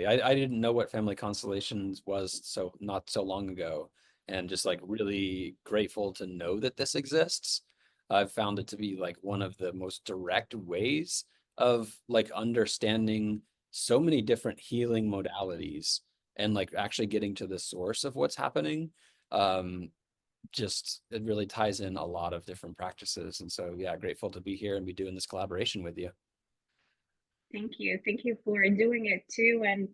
I didn't know what family constellations was not so long ago, and just like really grateful to know that this exists. I've found it to be like one of the most direct ways of like understanding so many different healing modalities and like actually getting to the source of what's happening. Um, just it really ties in a lot of different practices. And so yeah, grateful to be here and be doing this collaboration with you. Thank you. Thank you for doing it too, and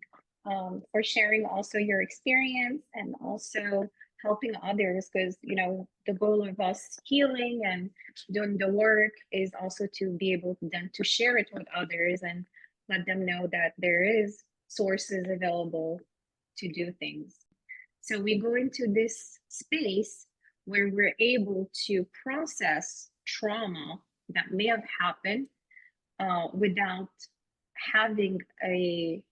for sharing also your experience and also helping others, because the goal of us healing and doing the work is also to be able then to share it with others and let them know that there is sources available to do things. So we go into this space where we're able to process trauma that may have happened without having a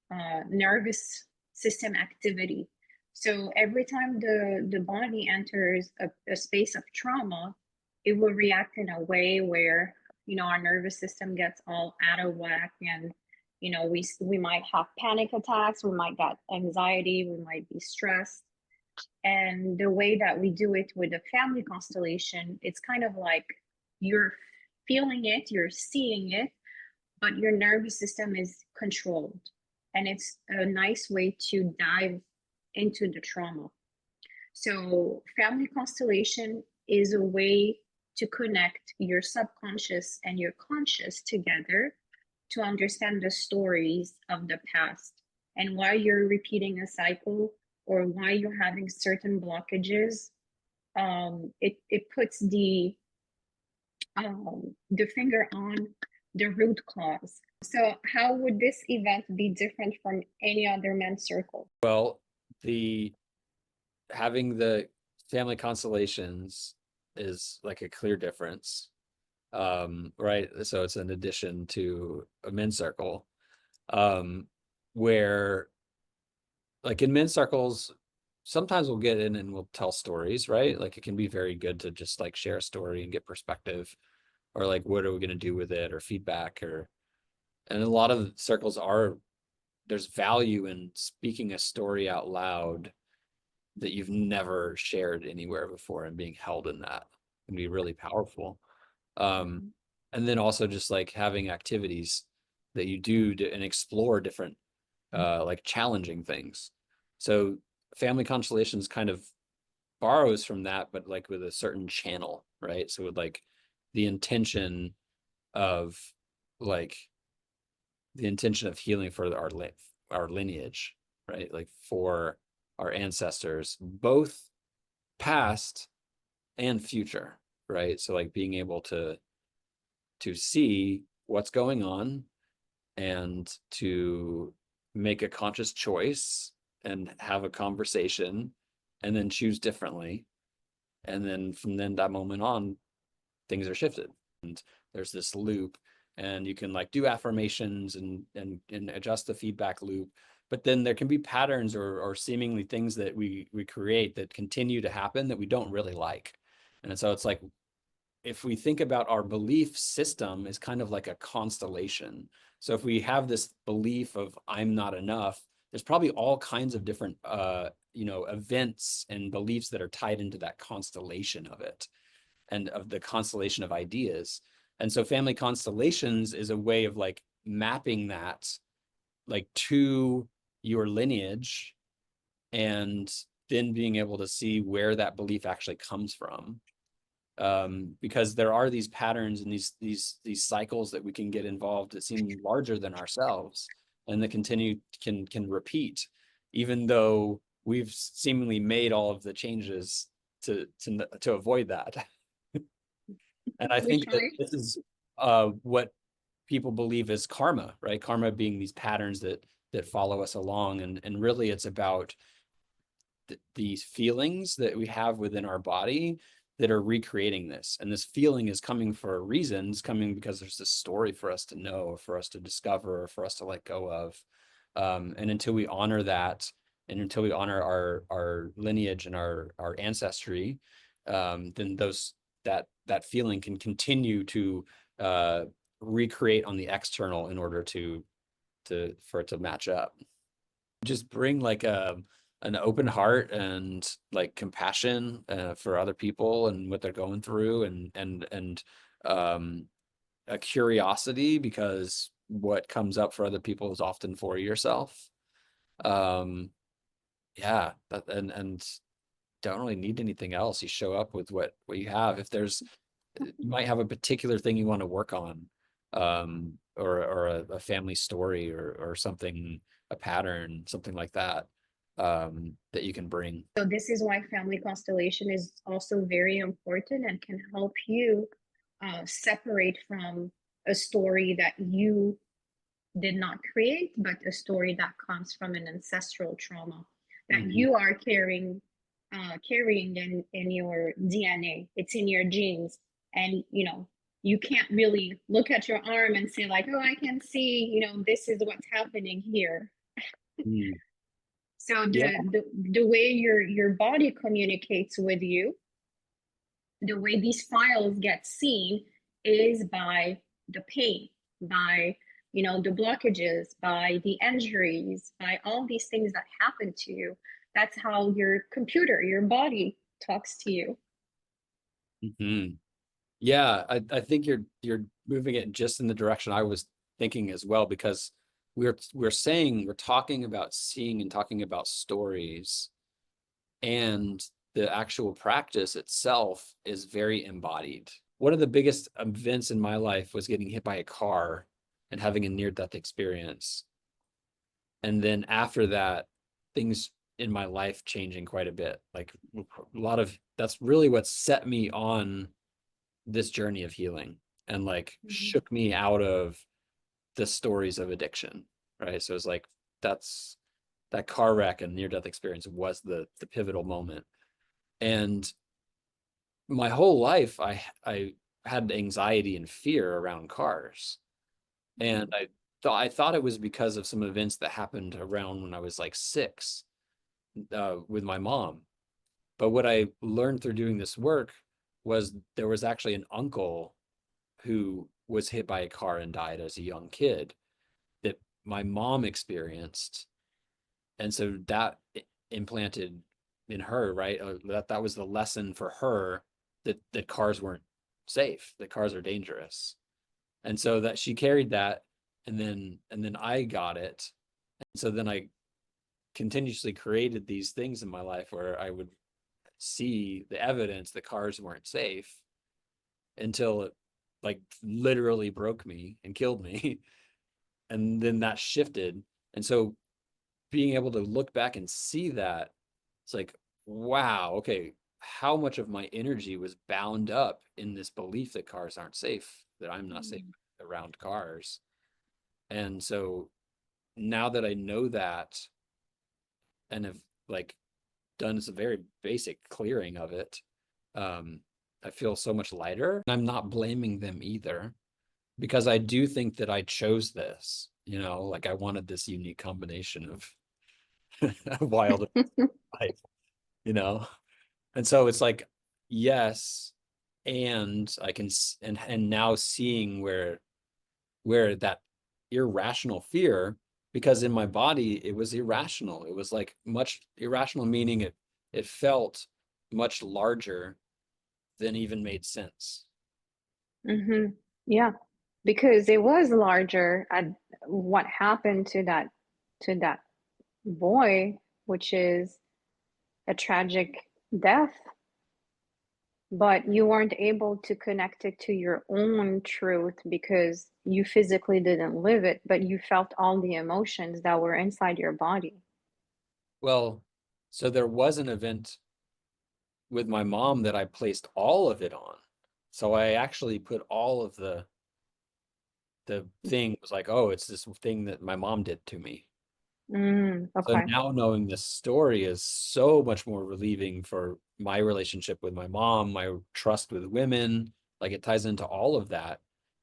nervous system activity. So every time the body enters a space of trauma, it will react in a way where our nervous system gets all out of whack, and we might have panic attacks, we might get anxiety, we might be stressed. And the way that we do it with the family constellation, it's kind of like you're feeling it, you're seeing it, but your nervous system is controlled. And it's a nice way to dive into the trauma. So, family constellation is a way to connect your subconscious and your conscious together to understand the stories of the past and why you're repeating a cycle or why you're having certain blockages. It puts the finger on the root cause. So, how would this event be different from any other men's circle? Well, the having the family constellations is like a clear difference. Right. So it's an addition to a men's circle. Um, where like in men's circles, sometimes we'll get in and we'll tell stories, right? Like it can be very good to just like share a story and get perspective, or like what are we going to do with it, or feedback, or and a lot of circles are there's value in speaking a story out loud that you've never shared anywhere before and being held in that can be really powerful. Um, Mhm. and then also just like having activities that you do and explore different like challenging things. So family constellations kind of borrows from that, but like with a certain channel, right? So with like the intention of like the intention of healing for our lineage, right? Like for our ancestors, both past and future, right? So like being able to see what's going on and to make a conscious choice and have a conversation and then choose differently. And then from then that moment on, things are shifted. And there's this loop, and you can like do affirmations and adjust the feedback loop. But then there can be patterns or seemingly things that we create that continue to happen that we don't really like. And so it's like if we think about our belief system as kind of like a constellation. So if we have this belief of I'm not enough, there's probably all kinds of different events and beliefs that are tied into that constellation of it and of the constellation of ideas. And so family constellations is a way of like mapping that like to your lineage and then being able to see where that belief actually comes from, because there are these patterns and these cycles that we can get involved that seem larger than ourselves and that can repeat, even though we've seemingly made all of the changes to avoid that. And I We think that try. this is what people believe is karma, right? Karma being these patterns that follow us along, and really it's about these feelings that we have within our body that are recreating this. And this feeling is coming for a reason. It's coming because there's this story for us to know, or for us to discover, or for us to let go of. And until we honor that, and until we honor our lineage and our ancestry, then that feeling can continue to recreate on the external in order for it to match up. just bring like an open heart and like compassion for other people and what they're going through, and um a curiosity, because what comes up for other people is often for yourself. Um yeah, and don't really need anything else. You show up with what you have. If there's, you might have a particular thing you want to work on, or a family story, or something, a pattern, something like that, that you can bring. So this is why family constellation is also very important and can help you separate from a story that you did not create, but a story that comes from an ancestral trauma that Mhm. you are carrying in your DNA. It's in your genes, and you can't really look at your arm and say like, oh, I can see, this is what's happening here. Mm. So Yeah. the way your body communicates with you, the way these files get seen is by the pain, by the blockages, by the injuries, by all these things that happen to you. That's how your computer, your body talks to you. Mhm. Yeah, I think you're moving it just in the direction I was thinking as well, because we're talking about seeing and talking about stories, and the actual practice itself is very embodied. One of the biggest events in my life was getting hit by a car and having a near-death experience. And then after that, things in my life changing quite a bit. Like a lot of, that's really what set me on this journey of healing, and like Mhm. shook me out of the stories of addiction. Right. So it's like, that's, that car wreck and near death experience was the pivotal moment. And my whole life I had anxiety and fear around cars. And I thought it was because of some events that happened around when I was like 6, with my mom. But what I learned through doing this work was there was actually an uncle who was hit by a car and died as a young kid that my mom experienced. And so that implanted in her, right? That was the lesson for her, that cars weren't safe, that cars are dangerous. And so that she carried that, and then I got it. And so then I continuously created these things in my life where I would see the evidence that cars weren't safe, until it like literally broke me and killed me. And then that shifted. And so being able to look back and see that, it's like, wow, okay, how much of my energy was bound up in this belief that cars aren't safe, that I'm not safe around cars. And so now that I know that, and have like done some very basic clearing of it, um, I feel so much lighter. I'm not blaming them either, because I do think that I chose this, like I wanted this unique combination of wild life, you know? And so it's like, yes, and I can, and now seeing where that irrational fear, because in my body it was irrational. It was like much irrational, meaning it felt much larger than even made sense. Hmm. Yeah, because it was larger at what happened to that boy, which is a tragic death, but you weren't able to connect it to your own truth because you physically didn't live it, but you felt all the emotions that were inside your body. Well, so there was an event with my mom that I placed all of it on. So I actually put all of the thing, was like, oh, it's this thing that my mom did to me. So Okay. now knowing this story is so much more relieving for my relationship with my mom, my trust with women. Like it ties into all of that,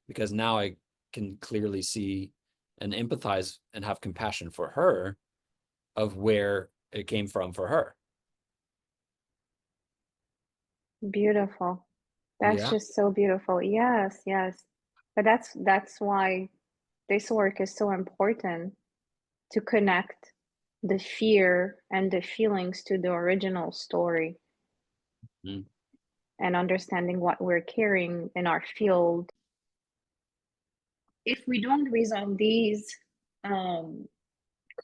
because now I can clearly see and empathize and have compassion for her, of where it came from for her. Beautiful. That's Yeah. just so beautiful. Yes, yes. But that's why this work is so important, to connect. the fear and the feelings to the original story Mm. and understanding what we're carrying in our field. If we don't resolve these um,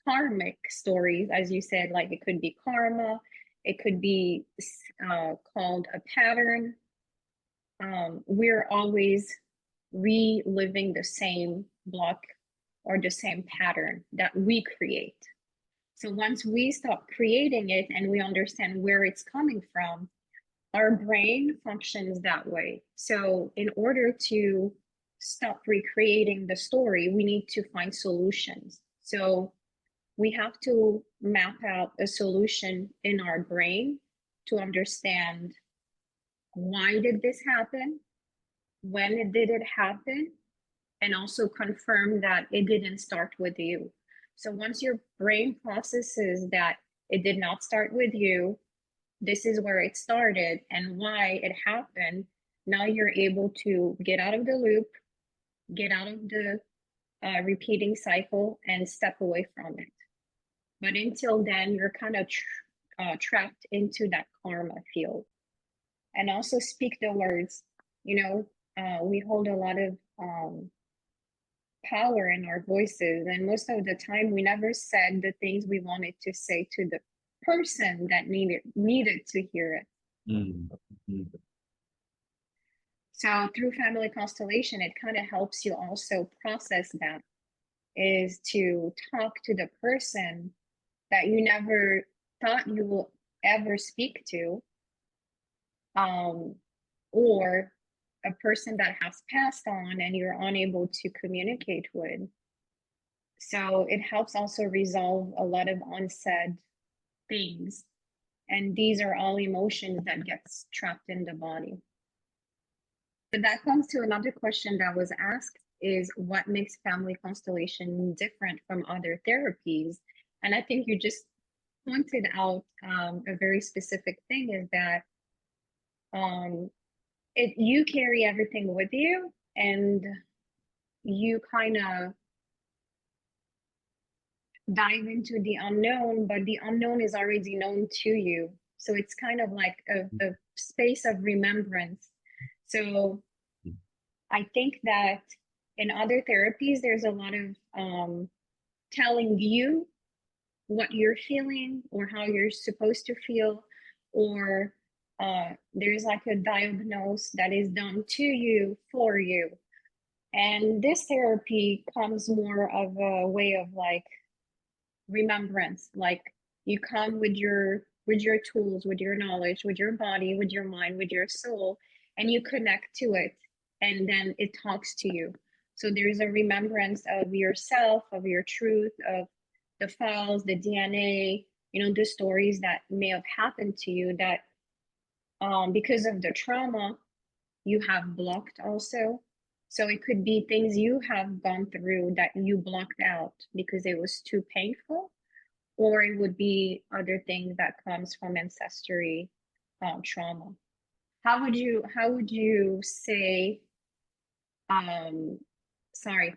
karmic stories, as you said, like it could be karma, it could be called a pattern. We're always reliving the same block or the same pattern that we create. So once we stop creating it and we understand where it's coming from, our brain functions that way. So in order to stop recreating the story, we need to find solutions. So we have to map out a solution in our brain to understand why did this happen, when did it happen, and also confirm that it didn't start with you. So once your brain processes that it did not start with you, this is where it started and why it happened, now you're able to get out of the loop, get out of the repeating cycle, and step away from it. But until then, you're kind of trapped into that karma field. And also speak the words. You know, we hold a lot of power in our voices, and most of the time, we never said the things we wanted to say to the person that needed to hear it. Mm. Mm. So through family constellation, it kind of helps you also process that, is to talk to the person that you never thought you will ever speak to, um, or a person that has passed on and you're unable to communicate with. So it helps also resolve a lot of unsaid things. And these are all emotions that gets trapped in the body. But that comes to another question that was asked, is what makes family constellation different from other therapies? And I think you just pointed out a very specific thing, is that um, you carry everything with you, and you kind of dive into the unknown, but the unknown is already known to you. So it's kind of like a space of remembrance. So I think that in other therapies, there's a lot of telling you what you're feeling or how you're supposed to feel, or there's like a diagnose that is done to you for you. And this therapy comes more of a way of like remembrance, like you come with your tools, with your knowledge, with your body, with your mind, with your soul, and you connect to it, and then it talks to you. So there's a remembrance of yourself, of your truth, of the files, the DNA, you know, the stories that may have happened to you that because of the trauma you have blocked also. So it could be things you have gone through that you blocked out because it was too painful, or it would be other things that comes from ancestry trauma. How would you say um sorry,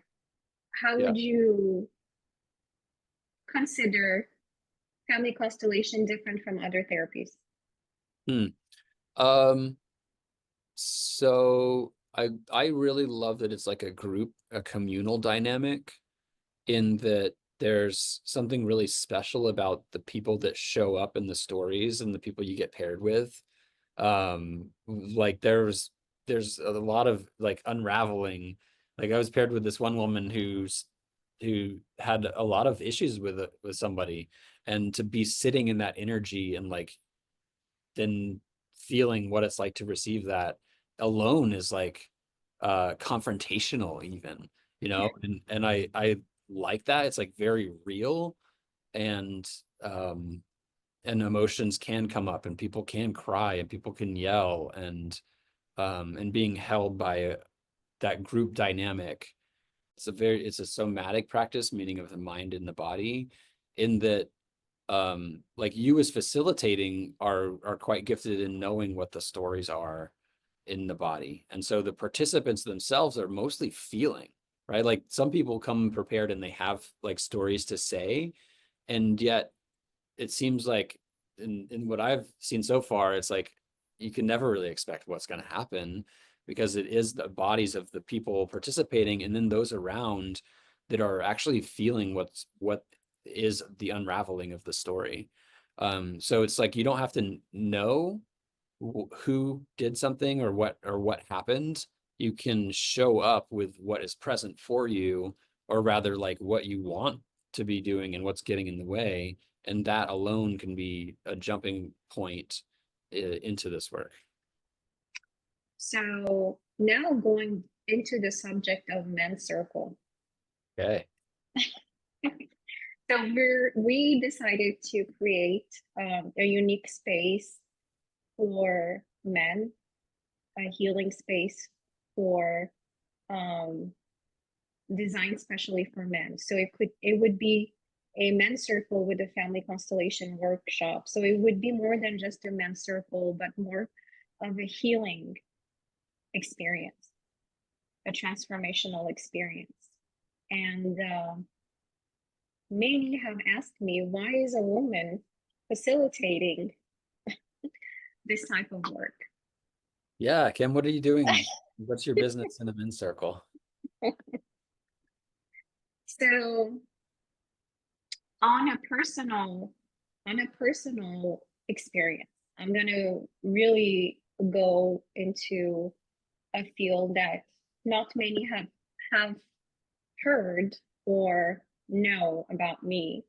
how Yeah. would you consider family constellation different from other therapies? Hmm. Um, so I really love that it's like a group, a communal dynamic, in that there's something really special about the people that show up in the stories and the people you get paired with. Like there's a lot of like unraveling. Like I was paired with this one woman who had a lot of issues with somebody, and to be sitting in that energy and like then feeling what it's like to receive that alone is like confrontational even, you know, and I like that. It's like very real, and um and emotions can come up and people can cry and people can yell, and being held by that group dynamic. It's a somatic practice, meaning of the mind and the body, in that like you as facilitating are quite gifted in knowing what the stories are in the body, and so the participants themselves are mostly feeling, right? Like some people come prepared and they have like stories to say, And yet it seems like in what I've seen so far, it's like you can never really expect what's going to happen because it is the bodies of the people participating and then those around that are actually feeling what is the unraveling of the story. So it's like you don't have to know who did something or what happened. You can show up with what is present for you, or rather like what you want to be doing and what's getting in the way, and that alone can be a jumping point into this work. So now going into the subject of men's circle. Okay. So we decided to create a unique space for men, a healing space for um, designed specially for men. So it would be a men's circle with a family constellation workshop. So it would be more than just a men's circle, but more of a healing experience, a transformational experience. And many have asked me, why is a woman facilitating this type of work? Yeah, Kim, what are you doing? What's your business in a men's circle? So on a personal experience, I'm going to really go into a field that not many have heard or know about me.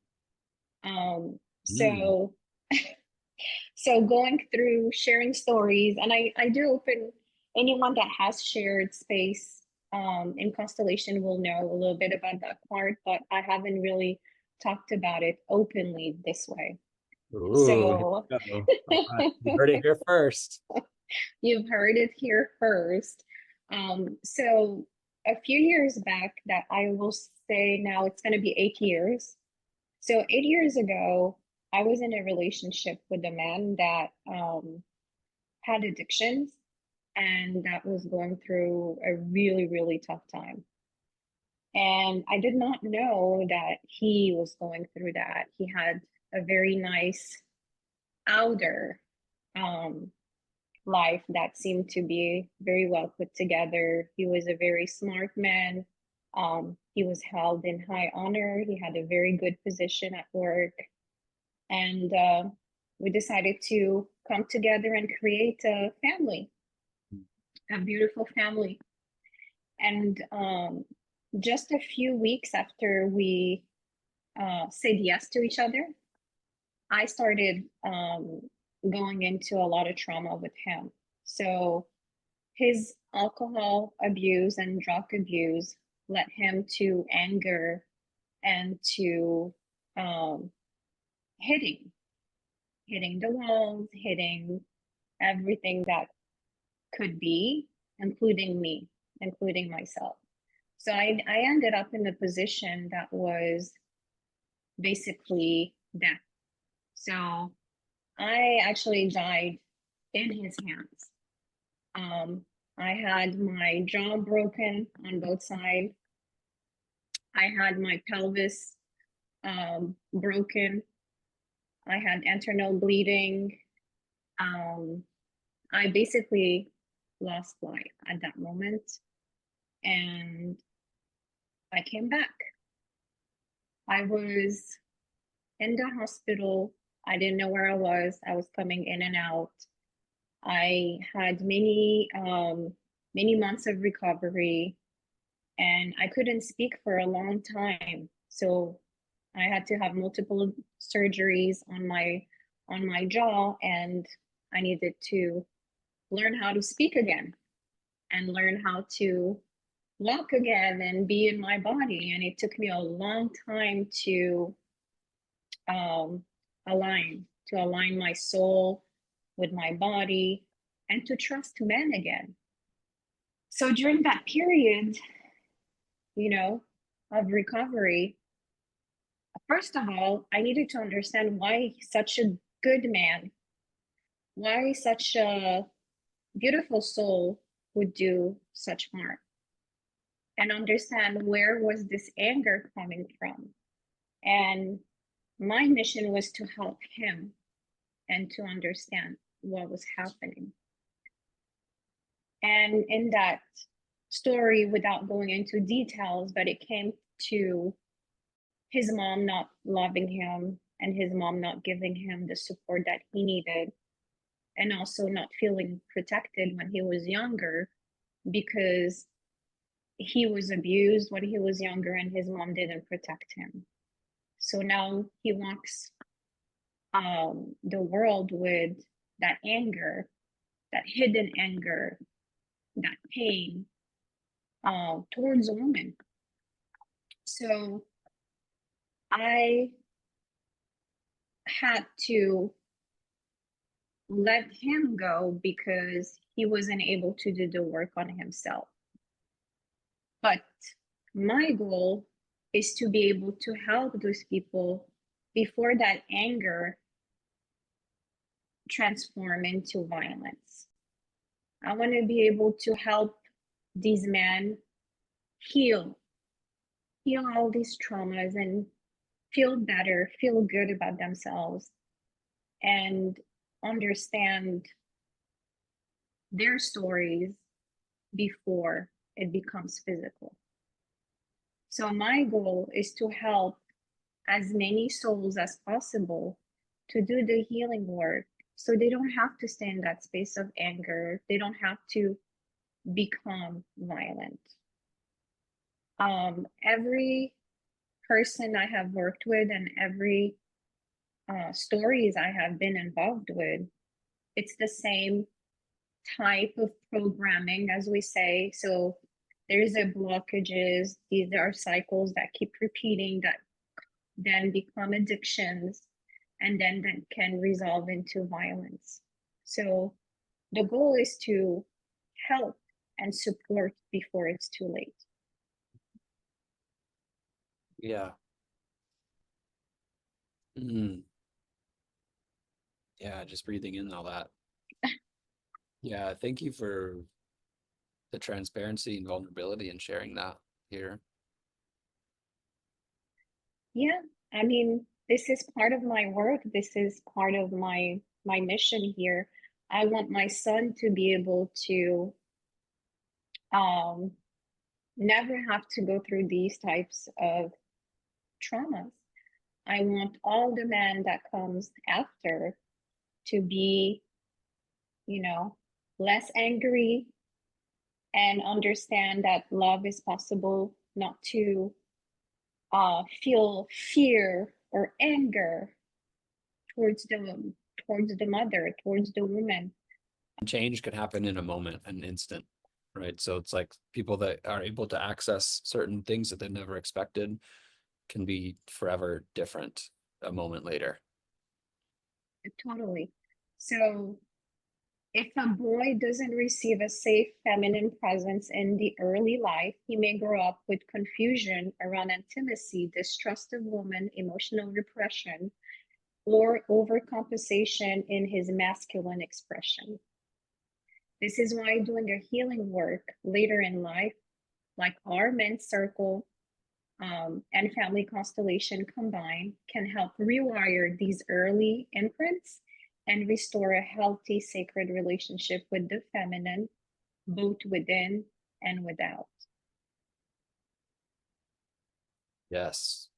Um, Mm. so so going through sharing stories, and I do open anyone that has shared space in Constellation will know a little bit about that part, but I haven't really talked about it openly this way. Ooh, here So we go. You heard it here first. you've heard it here first. So a few years back, that I will say now it's going to be 8 years. So 8 years ago, I was in a relationship with a man that had addictions and that was going through a really, really tough time. And I did not know that he was going through that. He had a very nice outer um, life that seemed to be very well put together. He was a very smart man. He was held in high honor. He had a very good position at work. And we decided to come together and create a family, a beautiful family. And just a few weeks after we said yes to each other, I started going into a lot of trauma with him. So his alcohol abuse and drug abuse led him to anger and to um, hitting, hitting the walls, hitting everything that could be, including me, including myself. So I ended up in a position that was basically death. So I actually died in his hands. Um, I had my jaw broken on both sides. I had my pelvis broken. I had internal bleeding. Um, I basically lost life at that moment. And I came back. I was in the hospital. I didn't know where I was. I was coming in and out. I had many months of recovery, and I couldn't speak for a long time. So I had to have multiple surgeries on my jaw, and I needed to learn how to speak again and learn how to walk again and be in my body. And it took me a long time um, to align my soul with my body and to trust men again. So during that period, you know, of recovery, first of all, I needed to understand why such a good man, why such a beautiful soul would do such harm, and understand where was this anger coming from. And my mission was to help him and to understand what was happening. And in that story, without going into details, but it came to his mom not loving him and his mom not giving him the support that he needed, and also not feeling protected when he was younger because he was abused when he was younger and his mom didn't protect him. So now he walks the world with that anger, that hidden anger, that pain towards a woman. So I had to let him go because he wasn't able to do the work on himself. But my goal is to be able to help those people before that anger transform into violence. I want to be able to help these men heal all these traumas and feel better, feel good about themselves, and understand their stories before it becomes physical. So my goal is to help as many souls as possible to do the healing work so they don't have to stay in that space of anger. They don't have to become violent. Every person I have worked with and every stories I have been involved with, it's the same type of programming, as we say. So there's a blockages. These are cycles that keep repeating that then become addictions and then that can resolve into violence. So the goal is to help and support before it's too late. Yeah. Mm. Yeah, just breathing in all that. Yeah, thank you for the transparency and vulnerability and sharing that here. Yeah, I mean, this is part of my work. This is part of my mission here. I want my son to be able to um, never have to go through these types of traumas. I want all the men that comes after to be, you know, less angry and understand that love is possible, not to feel fear or anger towards the mother, towards the woman. Change can happen in a moment, an instant, right? So it's like people that are able to access certain things that they never expected can be forever different a moment later. Totally. So if a boy doesn't receive a safe feminine presence in the early life, he may grow up with confusion around intimacy, distrust of women, emotional repression, or overcompensation in his masculine expression. This is why doing a healing work later in life, like our men's circle and family constellation combined, can help rewire these early imprints and restore a healthy, sacred relationship with the feminine, both within and without. Yes.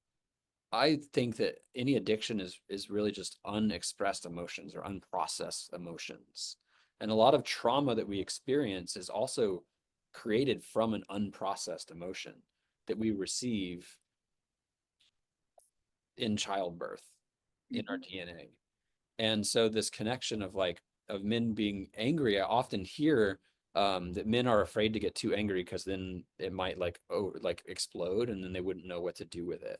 I think that any addiction is really just unexpressed emotions or unprocessed emotions. And a lot of trauma that we experience is also created from an unprocessed emotion that we receive in childbirth in our DNA. And so this connection of like of men being angry, I often hear that men are afraid to get too angry because then it might like explode and then they wouldn't know what to do with it.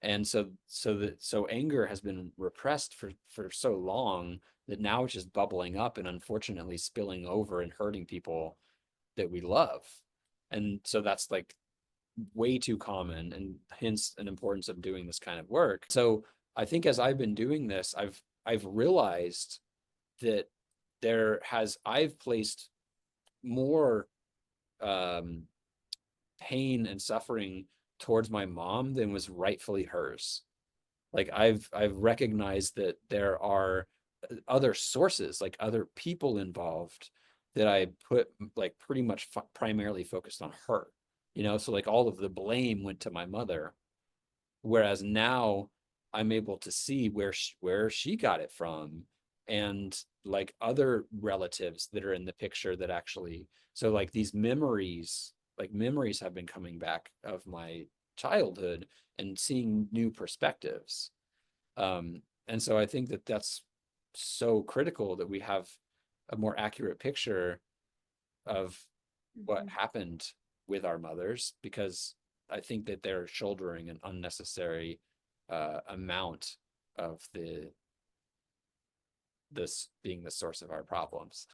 And so anger has been repressed for so long that now it's just bubbling up and unfortunately spilling over and hurting people that we love. And so that's like way too common, and hence an importance of doing this kind of work. So I think as I've been doing this, I've realized that I've placed more um, pain and suffering towards my mom than was rightfully hers. Like I've recognized that there are other sources, like other people involved that I put like pretty much primarily focused on her, you know, so like all of the blame went to my mother, whereas now I'm able to see where she got it from, and like other relatives that are in the picture that actually, so like these memories, like memories have been coming back of my childhood and seeing new perspectives. And so I think that that's so critical that we have a more accurate picture of what Mhm. happened with our mothers, because I think that they're shouldering an unnecessary amount of this being the source of our problems.